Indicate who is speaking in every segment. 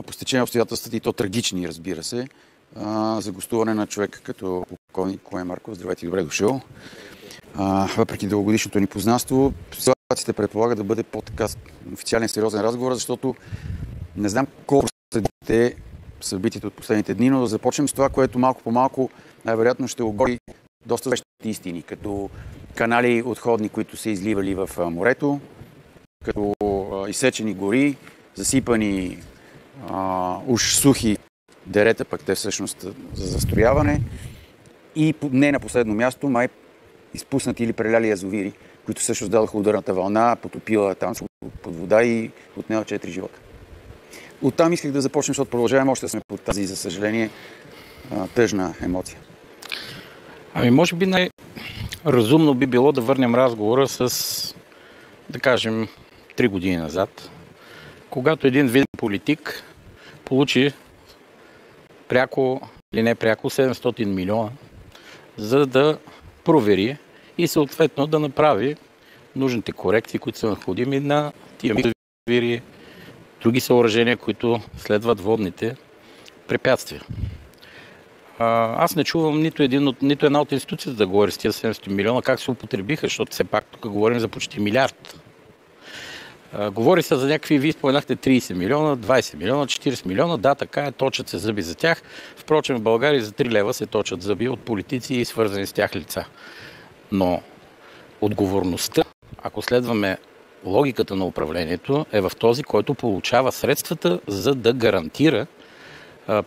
Speaker 1: по стечение на обстоятелствата, и то трагични, разбира се, за гостуване на човек като полковник Коен Марков. Здравейте, добре дошъл. Въпреки дългогодишното ни познанство, ситуацията предполага да бъде по-така официален, сериозен разговор, защото не знам колко следите събитията от последните дни, но да започнем с това, което малко по малко най-вероятно ще оговори доста свещи истини, като канали отходни, които са изливали в морето, като изсечени гори, засипани уж сухи дерета, пък те всъщност за застрояване, и не на последно място, май изпуснати или преляли язовири, които също дадоха ударната вълна, потопила там под вода и отнела 4 живота. Оттам исках да започнем, защото продължаваме още да сме под тази, за съжаление, тъжна емоция.
Speaker 2: Може би най-разумно би било да върнем разговора с, да кажем, 3 години назад, когато един виден политик получи пряко или не пряко 700 милиона, за да провери и съответно да направи нужните корекции, които са необходими на тия язовири, други съоръжения, които следват водните препятствия. Аз не чувам нито една от институцията да говори с тия 700 милиона, как се употребиха, защото все пак тук говорим за почти милиард. Говори се за някакви, вие споменахте 30 милиона, 20 милиона, 40 милиона, да, така е, точат се зъби за тях. Впрочем, в България за 3 лева се точат зъби от политици и свързани с тях лица. Но отговорността, ако следваме логиката на управлението, е в този, който получава средствата, за да гарантира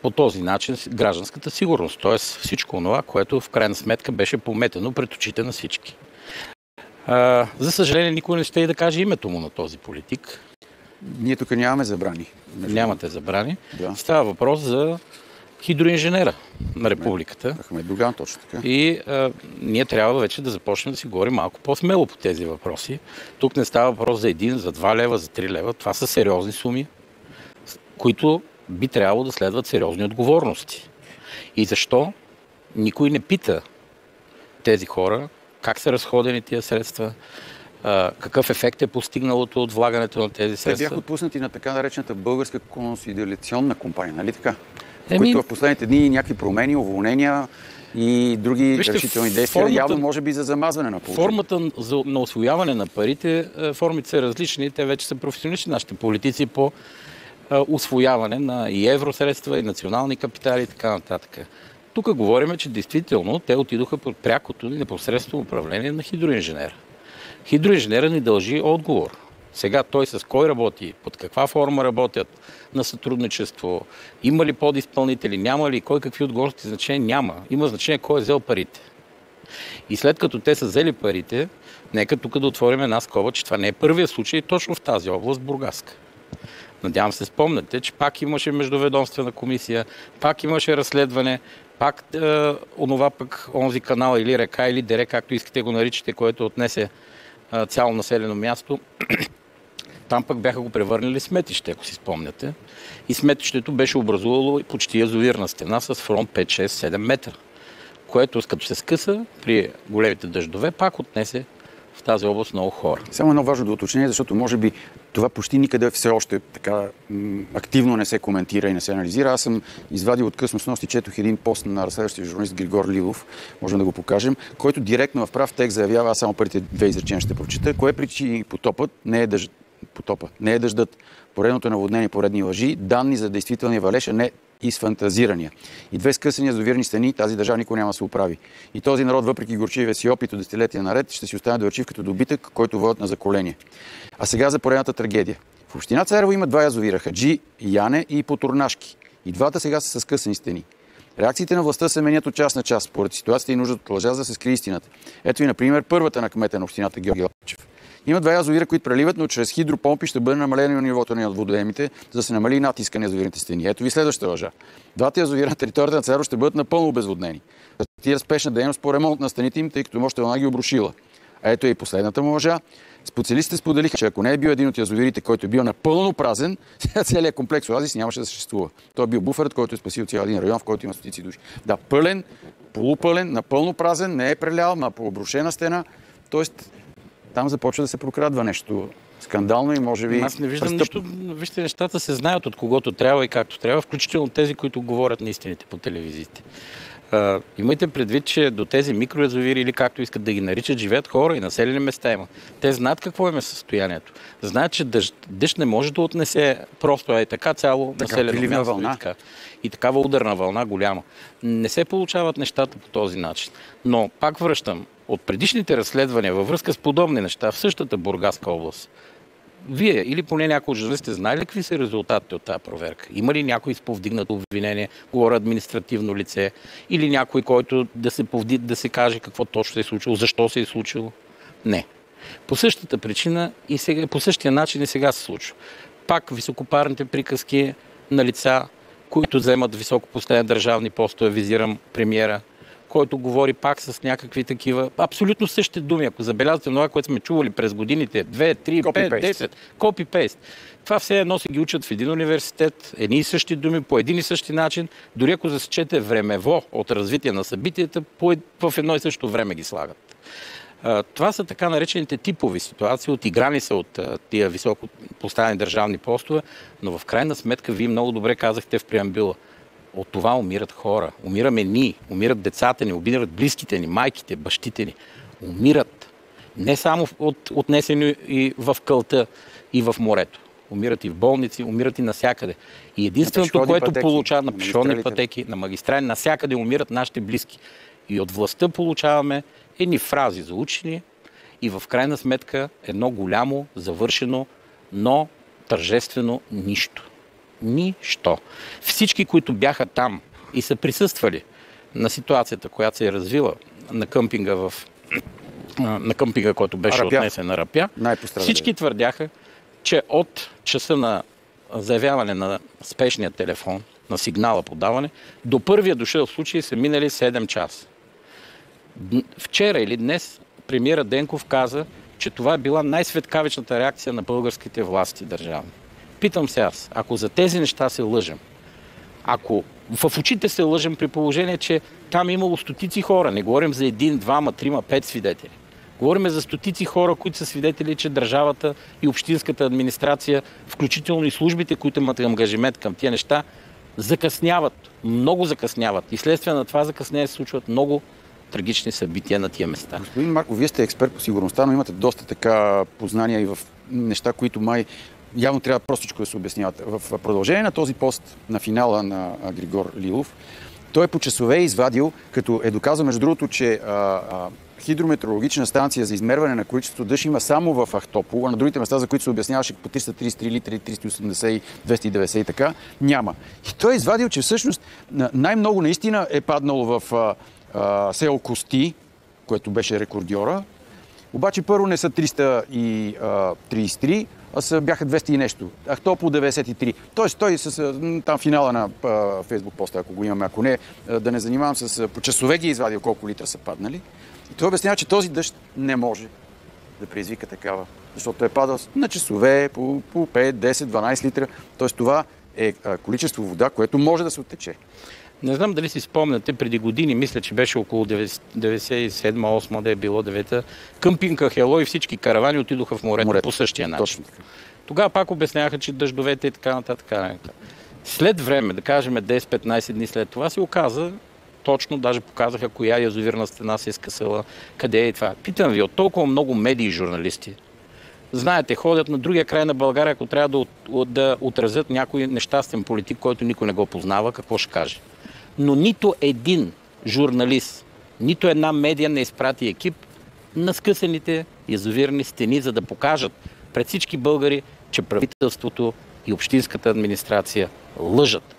Speaker 2: по този начин гражданската сигурност. Т.е. всичко това, което в крайна сметка беше пометено пред очите на всички. За съжаление, никой не успее да каже името му на този политик.
Speaker 1: Ние тук нямаме забрани.
Speaker 2: Нямате забрани.
Speaker 1: Да.
Speaker 2: Става въпрос за хидроинженера на републиката.
Speaker 1: Ахмед Доган, точно така.
Speaker 2: И ние трябва вече да започнем да си говорим малко по-смело по тези въпроси. Тук не става въпрос за 1, за 2 лева, за 3 лева. Това са сериозни суми, които би трябвало да следват сериозни отговорности. И защо никой не пита тези хора как са разходени тия средства, какъв ефект е постигналото от влагането на тези средства.
Speaker 1: Те бяха отпуснати на така наречената българска консолидационна компания, нали така? Които в последните дни някакви промени, уволнения и други решителни действия, явно може би за замазване на положението.
Speaker 2: Формата на освояване на парите, формите са различни, те вече са професионалисти, нашите политици по усвояване на и евросредства, и национални капитали и така нататък. Тук говорим, че действително те отидоха под прякото и непосредствено управление на хидроинженера. Хидроинженера ни дължи отговор. Сега той с кой работи, под каква форма работят, на сътрудничество, има ли подизпълнители, няма ли, кой какви отговорности, значение няма. Има значение кой е взел парите. И след като те са взели парите, нека тук да отворим една скоба, че това не е първият случай точно в тази област, Бургаска. Надявам се спомняте, че пак имаше междуведомствена комисия, пак имаше разследване, пак онзи канал или река, или дере, както искате го наричате, който отнесе цяло населено място. Там пък бяха го превърнали сметище, ако си спомняте. И сметището беше образувало почти язовирна стена с фронт 5, 6, 7 метра, което като се скъса при големите дъждове, пак отнесе в тази област много хора.
Speaker 1: Само едно важно да уточнение, защото може би това почти никъде все още така активно не се коментира и не се анализира. Аз съм извадил от късно снощи, четох един пост на разследващия журналист Григор Лилов, можем да го покажем, който директно в прав текст заявява, аз само първите 2 изречения ще прочита, кое причини потопът не е дъждът, поредното наводнение, поредни лъжи, данни за действителния валеж, а не изфантазирания. И 2 скъсани язовирни стени, тази държава никой няма да се оправи. И този народ, въпреки горчивия си опит от десетилетия наред, ще си остане доверчив като добитък, който водят на заколение. А сега за поредната трагедия. В община Царево има 2 язовира, Хаджи, Яне и Потурнашки. И двата сега са с скъсани стени. Реакциите на властта се менят от час на час, според ситуацията и нуждата от лъжа, за да се скрие истината. Ето ви, например, първата на кмета на общината Георги Лапчев. Има 2 язовира, които преливат, но чрез хидропомпи ще бъде намалено нивото на водоемите, за да се намали натиска на язовирните стени. Ето ви следващата лъжа. 2 язовира на територията на Царево ще бъдат напълно обезводнени. Тия спешна дейност по ремонт на стените им, тъй като мощта вълна ги обрушила. А ето и последната му лъжа. Специалистите споделиха, че ако не е бил един от язовирите, който е бил напълно празен, целият комплекс оазис нямаше да съществува. Той е бил буферът, който е спасил цял един район, в който има стотици души. Да, пълен, полупълен, напълно празен, не е прелял, на по обрушена стена. Тоест, там започва да се прокрадва нещо скандално и може би...
Speaker 2: Аз не виждам нищо. Вижте, нещата се знаят от когото трябва и както трябва, включително тези, които говорят наистините по телевизиите. Имайте предвид, че до тези микроязовири или както искат да ги наричат, живеят хора и населени места има. Те знаят какво им е състоянието. Знаят, че дъжд не може да отнесе просто така цяло населено място.
Speaker 1: Вълна.
Speaker 2: И такава ударна вълна голяма. Не се получават нещата по този начин. Но пак връщам, от предишните разследвания във връзка с подобни неща в същата Бургаска област, вие или поне някои от журналистите знаели ли какви са резултатите от тази проверка? Има ли някой с повдигнато обвинение, говоря административно лице, или някой, който да се каже какво точно се е случило, защо се е случило? Не. По същата причина и сега, по същия начин и сега се случва. Пак високопарните приказки на лица, които вземат високопоставени държавни постове, визирам премиера, който говори пак с някакви такива абсолютно същите думи. Ако забелязвате това, което сме чували през годините, 2, 3, 5, 10, копи-пейст. Това все едно се ги учат в един университет, едни и същи думи, по един и същи начин. Дори ако засечете времево от развитие на събитията, в едно и също време ги слагат. Това са така наречените типови ситуации, отиграни са от тия високо поставени държавни постове, но в крайна сметка вие много добре казахте в преамбюла. От това умират хора. Умираме ние, умират децата ни, умират близките ни, майките, бащите ни. Умират. Не само отнесени и в кълта, и в морето. Умират и в болници, умират и навсякъде. И единственото, което получава на пешеходни пътеки, на магистрали, навсякъде умират нашите близки. И от властта получаваме едни фрази за учени и в крайна сметка едно голямо, завършено, но тържествено нищо. Нищо. Всички, които бяха там и са присъствали на ситуацията, която се е развила на къмпинга, който беше отнесен на Рапя, всички твърдяха, че от часа на заявяване на спешния телефон, на сигнала подаване, до първия дошъл случай са минали 7 часа. Вчера или днес премиера Денков каза, че това е била най-светкавичната реакция на българските власти държавни. Питам се аз, ако за тези неща се лъжем, ако в очите се лъжем при положение, че там е имало стотици хора, не говорим за 1, 2, 3, 5 свидетели. Говорим за стотици хора, които са свидетели, че държавата и общинската администрация, включително и службите, които имат ангажимент към тия неща, закъсняват, много закъсняват. И следствие на това закъснение се случват много трагични събития на тия места.
Speaker 1: Господин Марков, вие сте експерт по сигурността, но имате доста така познания и в неща, които май явно трябва простичко да се обясняват. В продължение на този пост на финала на Григор Лилов, той по часове е извадил, като е доказал, между другото, че хидрометеорологична станция за измерване на количество дъжд има само в Ахтопол, а на другите места, за които се обясняваше по 333 литри, 380, 290 и така, няма. И той е извадил, че всъщност най-много наистина е паднало в село Кости, което беше рекордьора. Обаче първо не са 333, а бяха 200 и нещо. Ахтопол 93. Тоест той с там финала на Фейсбук поста, ако го имаме, ако не, да не занимавам с по часове ги извадил колко литра са паднали. И той обяснява, че този дъжд не може да предизвика такава. Защото е падал на часове по 5, 10, 12 литра. Тоест това е количество вода, което може да се оттече.
Speaker 2: Не знам дали си спомняте, преди години, мисля, че беше около 97-8, да е било 9-та, къмпинга Хело и всички каравани отидоха в морето по същия начин.
Speaker 1: Точно така.
Speaker 2: Тогава пак обясняха, че дъждовете и така нататък. След време, да кажем 10-15 дни след това, се оказа, точно даже показаха коя язовирна стена се е скъсала, къде е това. Питам ви, от толкова много медии и журналисти, знаете, ходят на другия край на България, ако трябва да отразят някой нещастен политик, който никой не го познава, какво ще каже. Но нито един журналист, нито една медия не изпрати екип на скъсаните язовирни стени, за да покажат пред всички българи, че правителството и общинската администрация лъжат.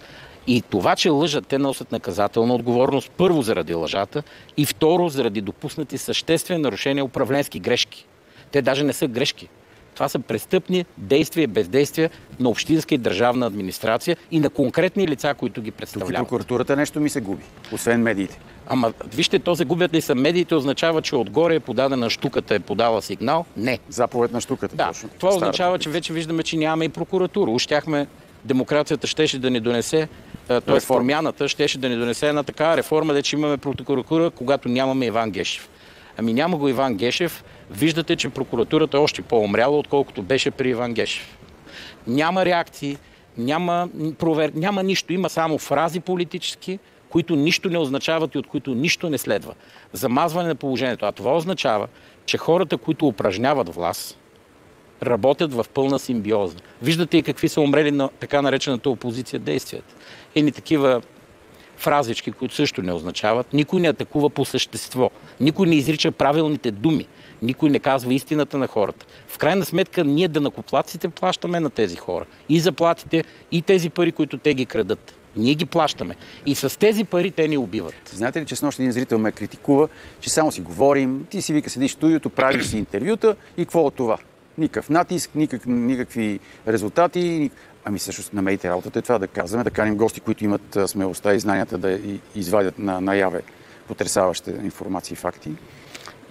Speaker 2: И това, че лъжат, те носят наказателна отговорност, първо заради лъжата и второ заради допуснати съществени нарушения, управленски грешки. Те даже не са грешки. Това са престъпни действия и бездействия на общинска и държавна администрация и на конкретни лица, които ги представляват.
Speaker 1: Тук и прокуратурата нещо ми се губи, освен медиите.
Speaker 2: Ама вижте, то се губят ли са медиите, означава, че отгоре е подадена щуката, е подала сигнал? Не.
Speaker 1: Заповед на щуката.
Speaker 2: Да,
Speaker 1: точно.
Speaker 2: това означава, че вече виждаме, че нямаме и прокуратура. Ущяхме, демокрацията щеше да ни донесе, т.е. промяната щеше да ни донесе една такава реформа, де че имаме прокуратура, когато нямаме Иван Гешев. Ами няма го Иван Гешев. Виждате, че прокуратурата е още по-умряла, отколкото беше при Иван Гешев. Няма реакции, няма нищо. Има само фрази политически, които нищо не означават и от които нищо не следва. Замазване на положението. А това означава, че хората, които упражняват власт, работят в пълна симбиоза. Виждате и какви са умрели на така наречената опозиция действията. Едни такива фразички, които също не означават. Никой не атакува по същество. Никой не изрича правилните думи. Никой не казва истината на хората. В крайна сметка, ние данъкоплатците плащаме на тези хора. И заплатите, и тези пари, които те ги крадат. Ние ги плащаме. И с тези пари те ни убиват.
Speaker 1: Знаете ли, че с нощ един зрител ме критикува, че само си говорим, ти си вика, седиш в студиото, правиш си интервюта и какво от това? Никакъв натиск, никакви резултати. Ами всъщност на медиите работата е това да казваме, да каним гости, които имат смелостта и знанията да извадят наяве потресаващи информации и факти.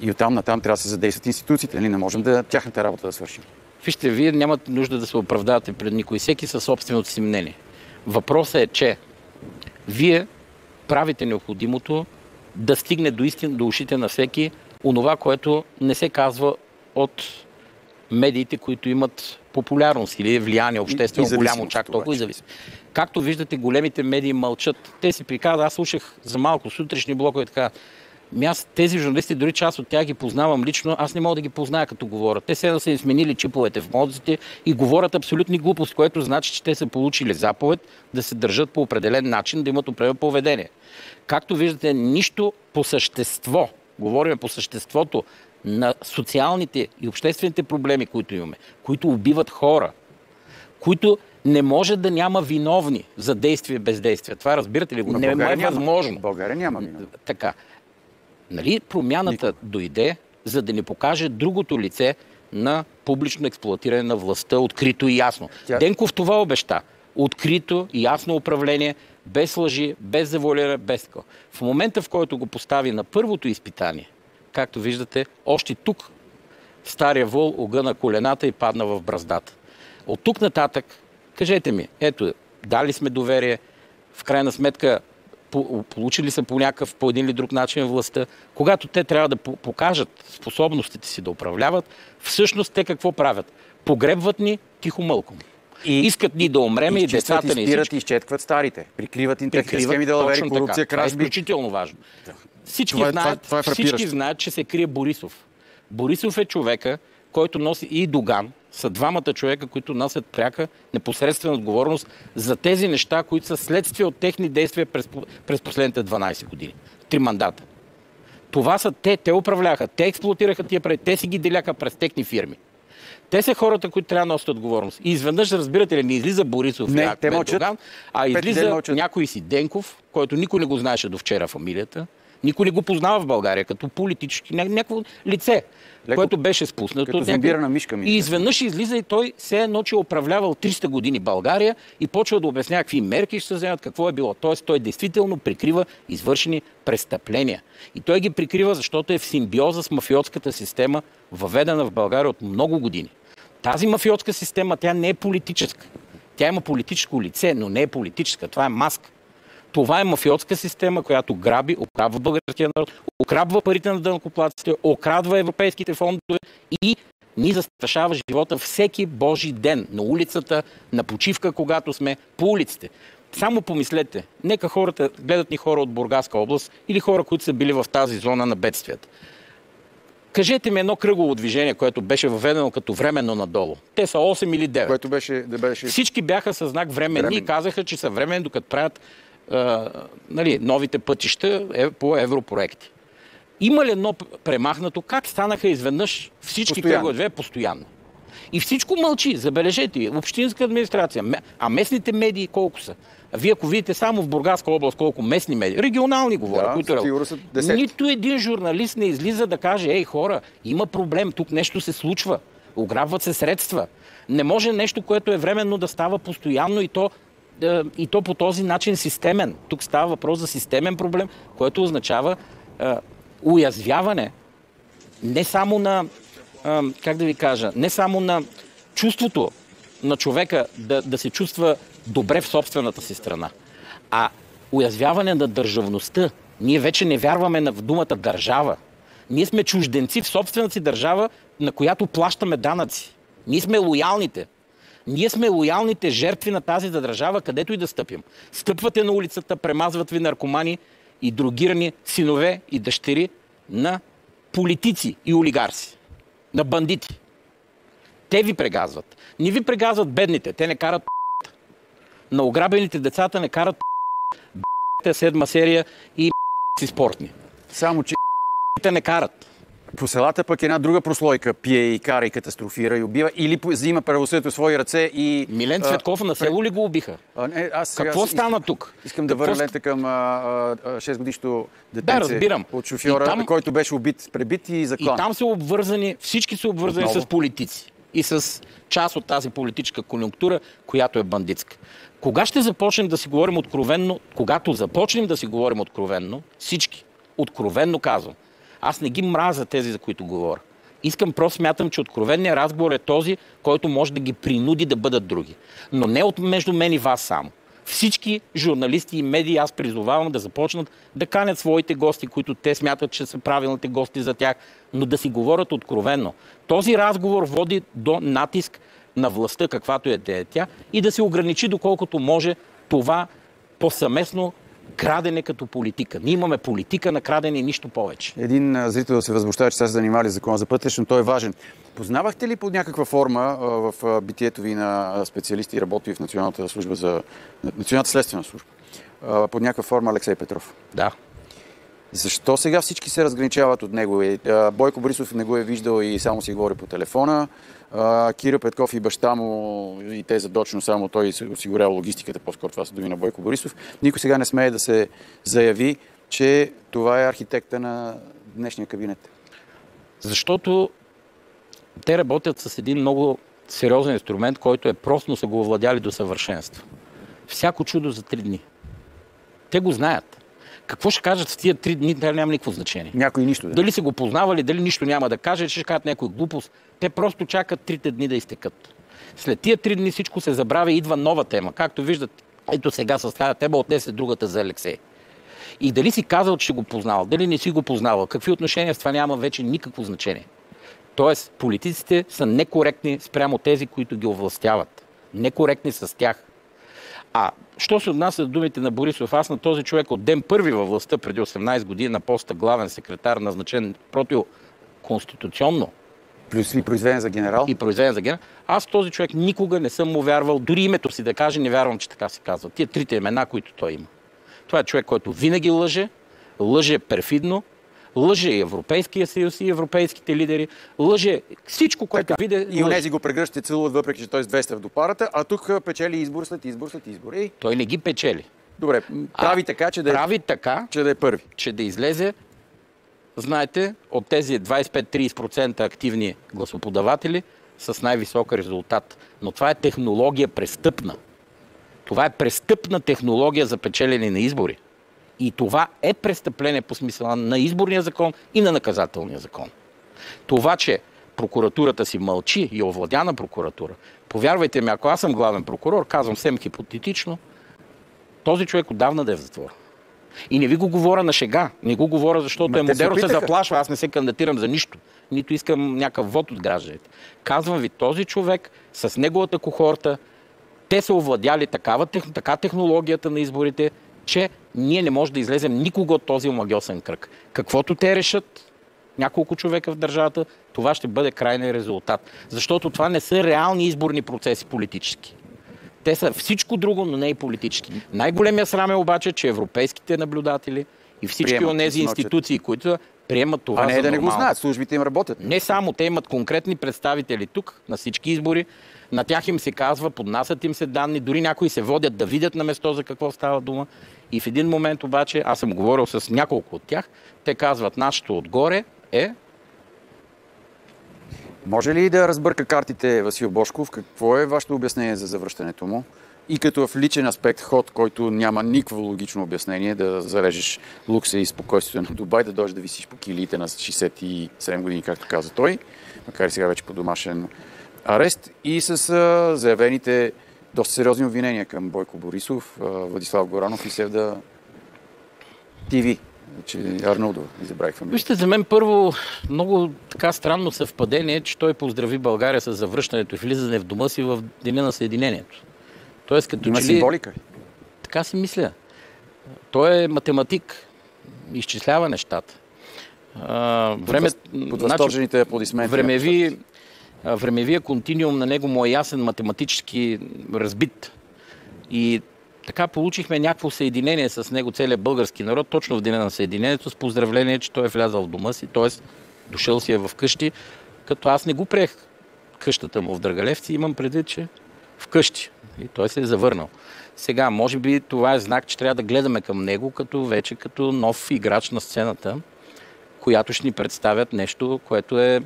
Speaker 1: И оттам натам трябва да се задействат институциите. Не можем тяхната работа да свършим.
Speaker 2: Вижте, вие нямате нужда да се оправдавате пред никой. Всеки със собственото си мнение. Въпросът е, че вие правите необходимото да стигне до ушите на всеки онова, което не се казва от медиите, които имат популярност или влияние обществено голямо, чак толкова и зависи. Както виждате, големите медии мълчат. Те си приказват, аз слушах за малко сутрешни блокове така. Тези журналисти, дори част от тях ги познавам лично, аз не мога да ги позная като говорят. Те сега са им сменили чиповете в мозъците и говорят абсолютни глупости, което значи, че те са получили заповед да се държат по определен начин, да имат определено поведение. Както виждате, нищо по същество, говорим по съществото на социалните и обществените проблеми, които имаме, които убиват хора, които не може да няма виновни за действие и бездействие. Това разбирате ли го? Не е възможно.
Speaker 1: България няма виновни.
Speaker 2: Така. Нали промяната дойде, за да ни покаже другото лице на публично експлоатиране на властта, открито и ясно. Денков това обеща. Открито и ясно управление, без лъжи, без завуалиране, без такова. В момента, в който го постави на първото изпитание, както виждате, още тук стария вол огъна колената и падна в браздата. От тук нататък, кажете ми, ето, дали сме доверие, в крайна сметка получили са по един или друг начин властта. Когато те трябва да покажат способностите си да управляват, всъщност те какво правят? Погребват ни тихомълком. И искат ни да умреме и децата ни.
Speaker 1: Изпират и изчеткват старите. Прикриват интересни схеми, далавери, корупция, кражби.
Speaker 2: Това е изключително важно. Всички знаят, че се крие Борисов. Борисов е човека, който носи и Доган, са двамата човека, които носят пряка непосредствена отговорност за тези неща, които са следствие от техни действия през последните 12 години. 3 мандата. Това са те управляха, те експлоатираха тия пари, те си ги деляха през техни фирми. Те са хората, които трябва да носят отговорност. И изведнъж, разбирате ли, не излиза Борисов и Ахмед Доган, а излиза някой си Денков, който никой не го знаеше до вчера фамилията. Никой не го познава в България като политически някакво лице, което беше спуснато.
Speaker 1: Като зомбирана мишка.
Speaker 2: И изведнъж излиза и той се едно, че е управлявал 300 години България и почва да обясня какви мерки ще се вземат, какво е било. Тоест той действително прикрива извършени престъпления. И той ги прикрива, защото е в симбиоза с мафиотската система, въведена в България от много години. Тази мафиотска система, тя не е политическа. Тя има политическо лице, но не е политическа. Това е маска. Това е мафиотска система, която граби, окрадва българския народ, окрадва парите на данъкоплатците, окрадва европейските фондове и ни застрашава живота всеки божи ден. На улицата, на почивка, когато сме по улиците. Само помислете, нека хората, гледат ни хора от Бургаска област или хора, които са били в тази зона на бедствията. Кажете ми едно кръгово движение, което беше въведено като временно надолу. Те са 8 или 9.
Speaker 1: Което беше...
Speaker 2: Всички бяха със знак временни и казаха, че са временни, докато правят новите пътища по европроекти. Има ли едно премахнато? Как станаха изведнъж всички кръгове две постоянно? И всичко мълчи, забележете, общинска администрация. А местните медии колко са? Вие ако видите само в Бургаска област колко местни медии, регионални говоря, които нито един журналист не излиза да каже, ей хора, има проблем, тук нещо се случва, ограбват се средства. Не може нещо, което е временно да става постоянно и то по този начин системен. Тук става въпрос за системен проблем, което означава уязвяване не само на, не само на чувството на човека да се чувства добре в собствената си страна, а уязвяване на държавността. Ние вече не вярваме в думата държава. Ние сме чужденци в собствената си държава, на която плащаме данъци. Ние сме лоялните. Ние сме лоялните жертви на тази държава, където и да стъпим. Стъпвате на улицата, премазват ви наркомани и дрогирани синове и дъщери на политици и олигарси, на бандити. Те ви прегазват. Не ви прегазват бедните, те не карат на ограбените децата не карат седма серия и си спортни.
Speaker 1: Само, че
Speaker 2: те не карат.
Speaker 1: По селата пък една друга прослойка пие и кара и катастрофира и убива или взима правосъдието в свои ръце и...
Speaker 2: Милен Цветков на село ли го убиха? Какво стана тук?
Speaker 1: Искам да върна лента към 6-годишното детенце от шофьора, който беше убит, пребит и заклан.
Speaker 2: И там са обвързани, всички са обвързани с политици и с част от тази политическа конюнктура, която е бандитска. Кога ще започнем да си говорим откровенно? Когато започнем да си говорим откровенно, всички, откровенно казвам, аз не ги мразя тези, за които говоря. Просто смятам, че откровенният разговор е този, който може да ги принуди да бъдат други. Но не от между мен и вас само. Всички журналисти и медии аз призовавам да започнат да канят своите гости, които те смятат, че са правилните гости за тях, но да си говорят откровенно. Този разговор води до натиск на властта, каквато е тя, и да се ограничи доколкото може това повсеместно крадене като политика. Ние имаме политика на крадене и нищо повече.
Speaker 1: Един зрител се възмущава, че са се занимали с закона за пътища, но той е важен. Познавахте ли под някаква форма в битието ви на специалисти, работи в Националната служба за Националната следствена служба? Под някаква форма Алексей Петров?
Speaker 2: Да.
Speaker 1: Защо сега всички се разграничават от него? Бойко Борисов не го е виждал и само си говори по телефона. Кирил Петков и баща му, и те задочно само той осигурява логистиката, по-скоро това са думи на Бойко Борисов. Никой сега не смее да се заяви, че това е архитекта на днешния кабинет.
Speaker 2: Защото те работят с един много сериозен инструмент, който е просто са го овладяли до съвършенство. Всяко чудо за 3 дни. Те го знаят. Какво ще кажат в тия 3 дни, дали няма никакво значение.
Speaker 1: Някой нищо. Да.
Speaker 2: Дали са го познавали, дали нищо няма да каже, ще кажат някой глупост. Те просто чакат 3 дни да изтекат. След тия 3 дни всичко се забравя и идва нова тема. Както виждат, ето сега с тази тема отнесе другата за Алексей. И дали си казал, че го познавал, дали не си го познавал, какви отношения с това няма вече никакво значение. Тоест, политиците са некоректни спрямо тези, които ги овластяват. Некоректни с тях. Що се отнася до думите на Борисов, аз на този човек от ден първи във властта, преди 18 години, на поста главен секретар, назначен противоконституционно.
Speaker 1: Плюс и произведен за генерал.
Speaker 2: И произведен за генерал. Аз този човек никога не съм му вярвал, дори името си да каже, не вярвам, че така се казва. Тия 3 имена, които той има. Това е човек, който винаги лъже перфидно, лъже и Европейския съюз, и европейските лидери, лъже всичко, което види.
Speaker 1: И онези го прегръщат, целуват, въпреки че той с 200 до парата, а тук печели избор след избор след избор.
Speaker 2: Той не ги печели.
Speaker 1: Добре, прави така, че да е първи.
Speaker 2: Че да излезе, знаете, от тези 25-30% активни гласоподаватели с най-висок резултат. Но това е технология престъпна. Това е престъпна технология за печелене на избори. И това е престъпление по смисъла на изборния закон и на наказателния закон. Това, че прокуратурата си мълчи и овладяна прокуратура, повярвайте ми, ако аз съм главен прокурор, казвам съвсем хипотетично, този човек отдавна да е в затвора. И не ви го говоря на шега, не го говоря, защото модерно се заплашва, аз не се кандидатирам за нищо, нито искам някакъв вод от гражданите. Казвам ви, този човек с неговата кохорта, те са овладяли така технологията на изборите, че ние не можем да излезем никога от този омагьосан кръг. Каквото те решат, няколко човека в държавата, това ще бъде крайният резултат. Защото това не са реални изборни процеси политически. Те са всичко друго, но не и политически. Най-големия срам е обаче, че европейските наблюдатели и всички онези институции, които приемат това за нормално.
Speaker 1: А не да не го знаят, службите им работят.
Speaker 2: Не само, те имат конкретни представители тук, на всички избори. На тях им се казва, поднасят им се данни, дори някои се водят да видят на место за какво става дума. И в един момент обаче, аз съм говорил с няколко от тях, те казват, нашето отгоре е...
Speaker 1: Може ли да разбърка картите Васил Божков? Какво е вашето обяснение за завръщането му? И като в личен аспект ход, който няма никакво логично обяснение, да зарежеш лукса и спокойствието на Дубай, да дойдеш да висиш по килиите на 67 години, както каза той, макар и сега вече по домашен арест, и с заявените доста сериозни обвинения към Бойко Борисов, Владислав Горанов и Севда ТВ. че Арнолдо забравих фамилия.
Speaker 2: Вижте, за мен първо много така странно съвпадение, че той поздрави България с завръщането и влизане в дома си в деня на Съединението. Тоест, като
Speaker 1: има символика.
Speaker 2: Така си мисля. Той е математик. Изчислява нещата.
Speaker 1: Под възторжените аплодисменти.
Speaker 2: Времевия континуум на него му е ясен, математически разбит. И така получихме някакво съединение с него, целият български народ, точно в деня на Съединението, с поздравление, че той е влязал в дома си, т.е. дошъл си е в къщи, като аз не го приех къщата му в Драгалевци, имам предвид, че в къщи. И той се е завърнал. Сега, може би това е знак, че трябва да гледаме към него като нов играч на сцената, която ще ни представят нещо, което е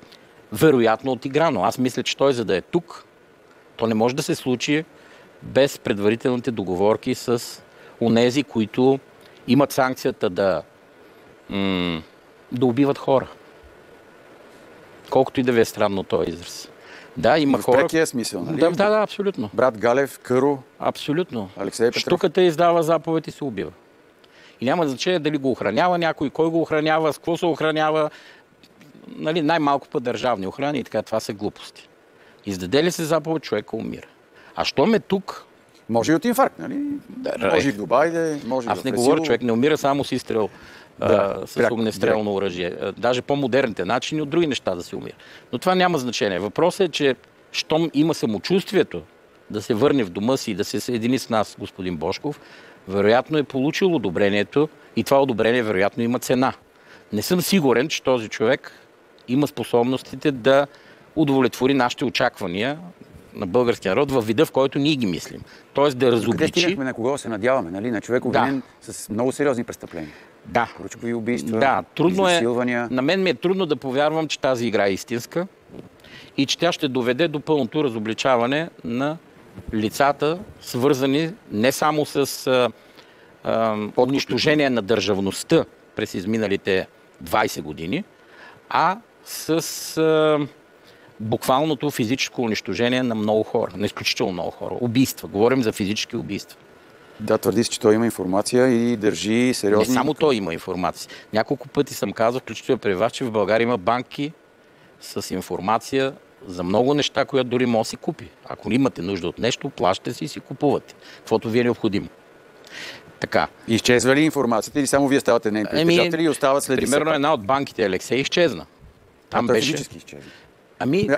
Speaker 2: вероятно отиграно. Аз мисля, че той, за да е тук, то не може да се случи без предварителните договорки с онези, които имат санкцията да убиват хора. Колкото и да ви е странно този израз. Да, има хора...
Speaker 1: В прекия смисъл, нали?
Speaker 2: Да, абсолютно.
Speaker 1: Брат Галев, Къро,
Speaker 2: абсолютно.
Speaker 1: Алексей Петров.
Speaker 2: Штуката издава заповед и се убива. И няма значение дали го охранява някой, кой го охранява, с какво се охранява. Нали, най-малко по държавни охрани и така, това са глупости. Издаде ли се заповед, човека умира. А що ме тук?
Speaker 1: Може и от инфаркт, нали? Може и в Дубай, може и в
Speaker 2: Аз не говоря, човек не умира само с изстрел, с огнестрелно оръжие. Даже по-модерните начини от други неща да се умира. Но това няма значение. Въпросът е, че щом има самочувствието да се върне в дома си и да се съедини с нас, господин Божков, вероятно е получил одобрението и това одобрение вероятно има цена. Не съм сигурен, че този човек има способностите да удовлетвори нашите очаквания на българския народ във вида, в който ние ги мислим. Тоест да разобличи...
Speaker 1: Къде стигнахме, на кого се надяваме, нали? На човек обвинен с много сериозни престъпления.
Speaker 2: Да.
Speaker 1: Поръчкови убийства,
Speaker 2: да, трудно
Speaker 1: изнасилвания.
Speaker 2: На мен ми е трудно да повярвам, че тази игра е истинска и че тя ще доведе до пълното разобличаване на лицата, свързани не само с унищожение на държавността през изминалите 20 години, а с буквалното физическо унищожение на много хора, на изключително много хора. Убийства. Говорим за физически убийства.
Speaker 1: Да, твърди се, че той има информация и държи сериозни...
Speaker 2: Не само той има информация. Няколко пъти съм казал, включително при вас, че в България има банки с информация за много неща, които дори може да си купи. Ако имате нужда от нещо, плащате си и си купувате. Каквото ви е необходимо. Така.
Speaker 1: Изчезва ли информацията или само вие ставате нейни притежатели и остават след...
Speaker 2: Примерно една от банките, Алексей, изчезна.
Speaker 1: Там беше... физически изчезна.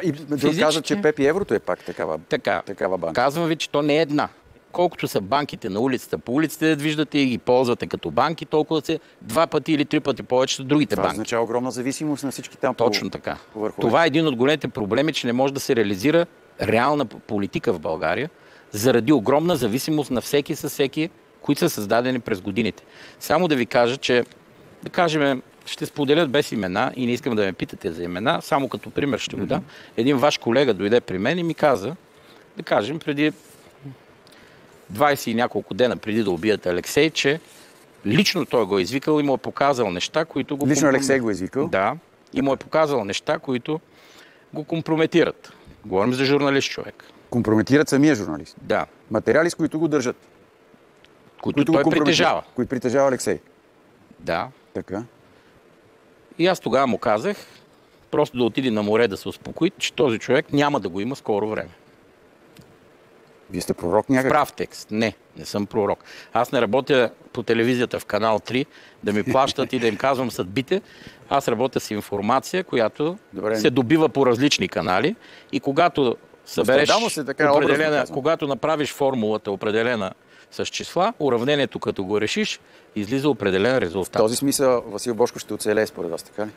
Speaker 2: И
Speaker 1: друг казват, че Пепи Еврото е пак такава банка.
Speaker 2: Казвам ви, че то не е една. Колкото са банките на улицата, по улиците виждате и ги ползвате като банки, толкова се 2 пъти или 3 пъти повече са другите банки.
Speaker 1: Това означава огромна зависимост на всички там.
Speaker 2: Точно така. Това е един от големите проблеми, че не може да се реализира реална политика в България заради огромна зависимост на всеки със всеки, които са създадени през годините. Само да ви кажа, че да кажем, ще споделят без имена и не искам да ме питате за имена, само като пример ще го дам. Един ваш колега дойде при мен и ми каза, да кажем, преди 20 и няколко дена преди да убият Алексей, че лично той го е извикал и му е показал неща, които го...
Speaker 1: Лично Алексей го е извикал?
Speaker 2: Да. И му е показал неща, които го компрометират. Говорим за журналист човек.
Speaker 1: Компрометират самия журналист?
Speaker 2: Да.
Speaker 1: Материали, с които го държат?
Speaker 2: Които той притежава.
Speaker 1: Които притежава Алексей?
Speaker 2: Да.
Speaker 1: Така.
Speaker 2: И аз тогава му казах, просто да отиде на море да се успокои, че този човек няма да го има скоро време.
Speaker 1: Вие сте пророк някак?
Speaker 2: Прав текст. Не съм пророк. Аз не работя по телевизията в канал 3 да ми плащат и да им казвам съдбите. Аз работя с информация, която се добива по различни канали и когато събереш когато направиш формулата определена с числа, уравнението като го решиш, излиза определен резултат.
Speaker 1: В този смисъл Васил Божков ще оцелее според вас, така ли?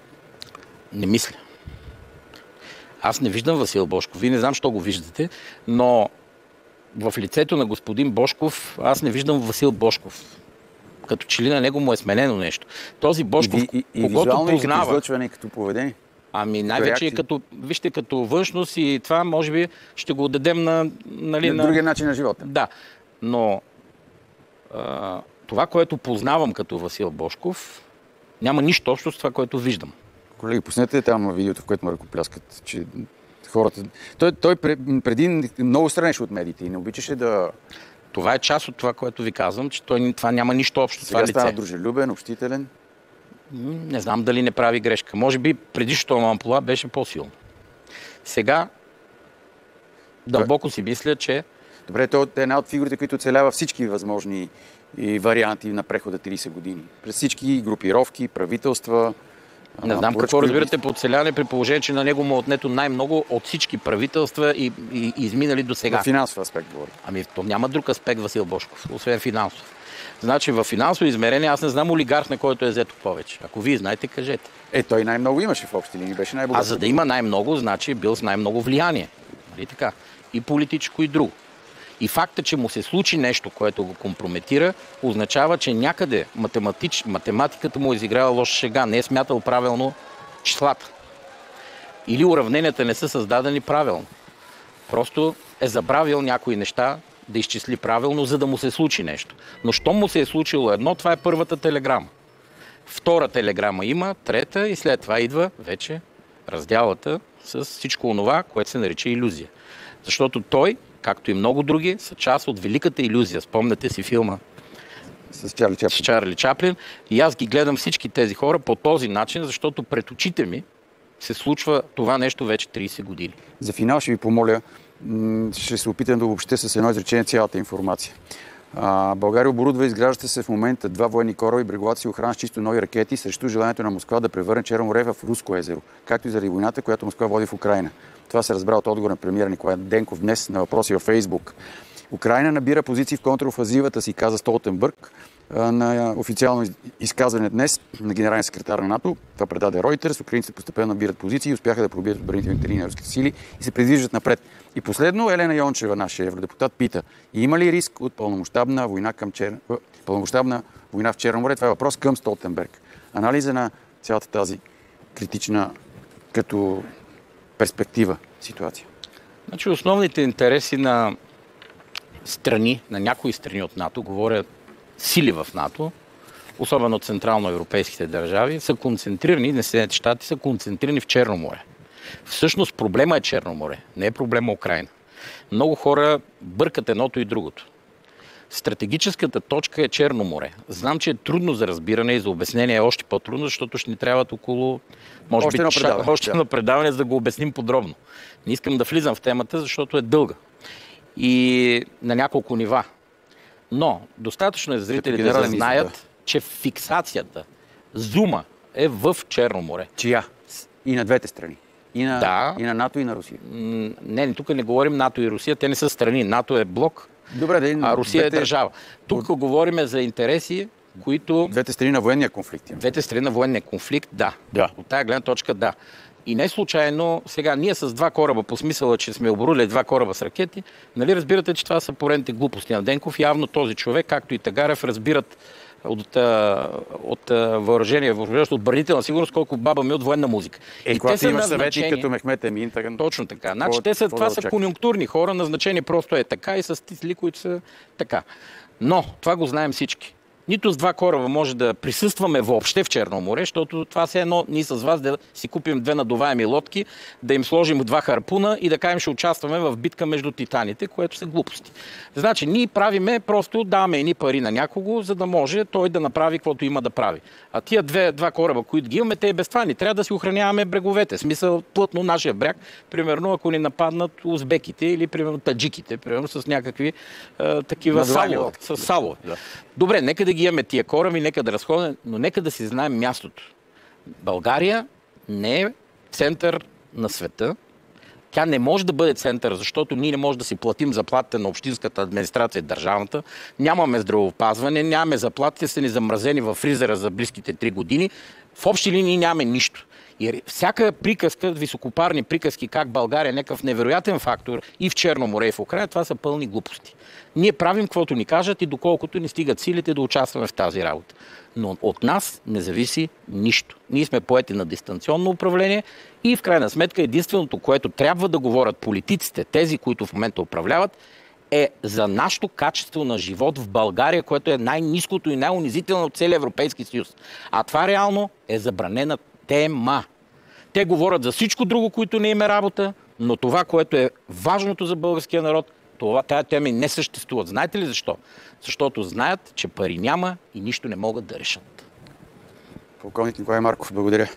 Speaker 2: Не мисля. Аз не виждам Васил Божков. Вие не знам, що го виждате, но в лицето на господин Божков аз не виждам Васил Божков. Като че ли на него му е сменено нещо. Този Божков, когото познава...
Speaker 1: И като излъчване, и като поведение?
Speaker 2: Ами най-вече вижте, като външност и това може би ще го дадем на
Speaker 1: другия начин на живота.
Speaker 2: Да, но това, което познавам като Васил Божков, няма нищо общо с това, което виждам.
Speaker 1: Колеги, пуснете там видеото, в което му ръкопляскат, че хората... Той преди много странеше от медиите и не обичаше да...
Speaker 2: Това е част от това, което ви казвам, че това няма нищо общо с това лице.
Speaker 1: Сега стана дружелюбен, общителен.
Speaker 2: Не знам дали не прави грешка. Може би предишното амплоа беше по-силно. Сега дълбоко си мисля, че...
Speaker 1: Добре, той е една от фигурите, които оцелява всички възможни и варианти на прехода 30 години. През всички групировки, правителства.
Speaker 2: Не знам какво разбирате по оцеляване, при положение, че на него му отнето най-много от всички правителства и изминали до сега.
Speaker 1: В финансов аспект говори.
Speaker 2: Ами то няма друг аспект, Васил Божков, освен финансов. Значи в финансово измерение аз не знам олигарх, на който е взето повече. Ако вие знаете, кажете.
Speaker 1: Той най-много имаше в общи линии, беше най-богат.
Speaker 2: А за да има най-много, значи бил с най-много влияние. Нали така? И политическо, и друго. И факта, че му се случи нещо, което го компрометира, означава, че някъде математиката му е изиграла лоша шега, не е смятал правилно числата. Или уравненията не са създадени правилно. Просто е забравил някои неща да изчисли правилно, за да му се случи нещо. Но щом му се е случило едно, това е първата телеграма. Втора телеграма има, трета и след това идва вече разделата с всичко онова, което се нарича илюзия. Защото той, както и много други, са част от великата илюзия. Спомняте си филма
Speaker 1: с Чарли
Speaker 2: Чаплин. И аз ги гледам всички тези хора по този начин, защото пред очите ми се случва това нещо вече 30 години.
Speaker 1: За финал ще ви помоля, ще се опитам да обобщя с едно изречение цялата информация. България оборудва и изгражда се в момента 2 военни кораба и бреговата си охрана с чисто нови ракети срещу желанието на Москва да превърне Черно море в Руско езеро, както и заради войната, която Москва води в Украйна. Това се разбра от отговор на премиера Николай Денков днес на въпроси във Фейсбук. Украйна набира позиции в контраофанзивата си, каза Столтенбърг на официално изказване днес на генерален секретар на НАТО. Това предаде Reuters. Украинците постепенно набират позиции и успяха да пробият отбранителните линии на руските сили и се придвижат напред. И последно Елена Йончева, нашия евродепутат, пита: има ли риск от пълномащабна война в Черно море? Това е въпрос към Столтенберг. Анализа на цялата тази критична като перспектива ситуация.
Speaker 2: Значи основните интереси на страни, на някои страни от НАТО, говорят сили в НАТО, особено централноевропейските държави, са концентрирани, на Съединените щати са концентрирани в Черно море. Всъщност проблема е Черно море, не е проблема Украйна. Много хора бъркат едното и другото. Стратегическата точка е Черно море. Знам, че е трудно за разбиране и за обяснение е още по-трудно, защото ще ни трябват около, може би, още едно предаване, за да го обясним подробно. Не искам да влизам в темата, защото е дълга. И на няколко нива. Но достатъчно е зрителите да знаят, че фиксацията, зума е в Черно море.
Speaker 1: Чия? И на двете страни. И на НАТО, и на Русия.
Speaker 2: Не, тук не говорим НАТО и Русия. Те не са страни. НАТО е блок,
Speaker 1: добре,
Speaker 2: а Русия е държава. Тук говорим за интереси, които...
Speaker 1: Двете страни на военния конфликт.
Speaker 2: Двете страни на военния конфликт, да. От тая гледна точка, да. И не случайно, сега ние с 2 кораба, по смисъла, че сме оборудили 2 кораба с ракети, нали разбирате, че това са поредните глупости на Денков. Явно този човек, както и Тагарев, разбират от въоръжение, от отбранителна сигурност, колко баба ми от военна музика.
Speaker 1: И когато имаш съвети като Мехмет Емин...
Speaker 2: Точно така. Значи това са конюнктурни хора, назначени просто е така и с титли, които са така. Но това го знаем всички. Нито с 2 кораба може да присъстваме въобще в Черно море, защото това е едно ние с вас да си купим 2 надуваеми лодки, да им сложим 2 харпуна и да кажем, ще участваме в битка между титаните, което са глупости. Значи, ние правиме, просто даваме едни пари на някого, за да може той да направи каквото има да прави. А тия 2 кораба, които ги имаме, те и без това ни трябва да си охраняваме бреговете. В смисъл, плътно нашия бряг, примерно, ако ни нападнат узбеките или, примерно, таджиките, примерно, с някакви такива салове. Да. Добре, нека да ги имаме тия кораби, нека да разходим, но нека да си знаем мястото. България не е център на света. Тя не може да бъде център, защото ние не можем да си платим заплатите на общинската администрация и държавната. Нямаме здравеопазване, нямаме заплатите, са ни замразени във фризера за близките 3 години. В общи линии нямаме нищо. И всяка приказка, високопарни приказки, как България е някакъв невероятен фактор и в Черно море, и в Украйна, това са пълни глупости. Ние правим каквото ни кажат и доколкото ни стигат силите да участваме в тази работа. Но от нас не зависи нищо. Ние сме поети на дистанционно управление и в крайна сметка единственото, което трябва да говорят политиците, тези, които в момента управляват, е за нашето качество на живот в България, което е най-ниското и най-унизително от целия Европейски съюз. А това реално е забранена тема. Те говорят за всичко друго, което не им е работа, но това, което е важното за българския народ, тая тема не съществува. Знаете ли защо? Защото знаят, че пари няма и нищо не могат да решат.
Speaker 1: Полковник Николай Марков, благодаря.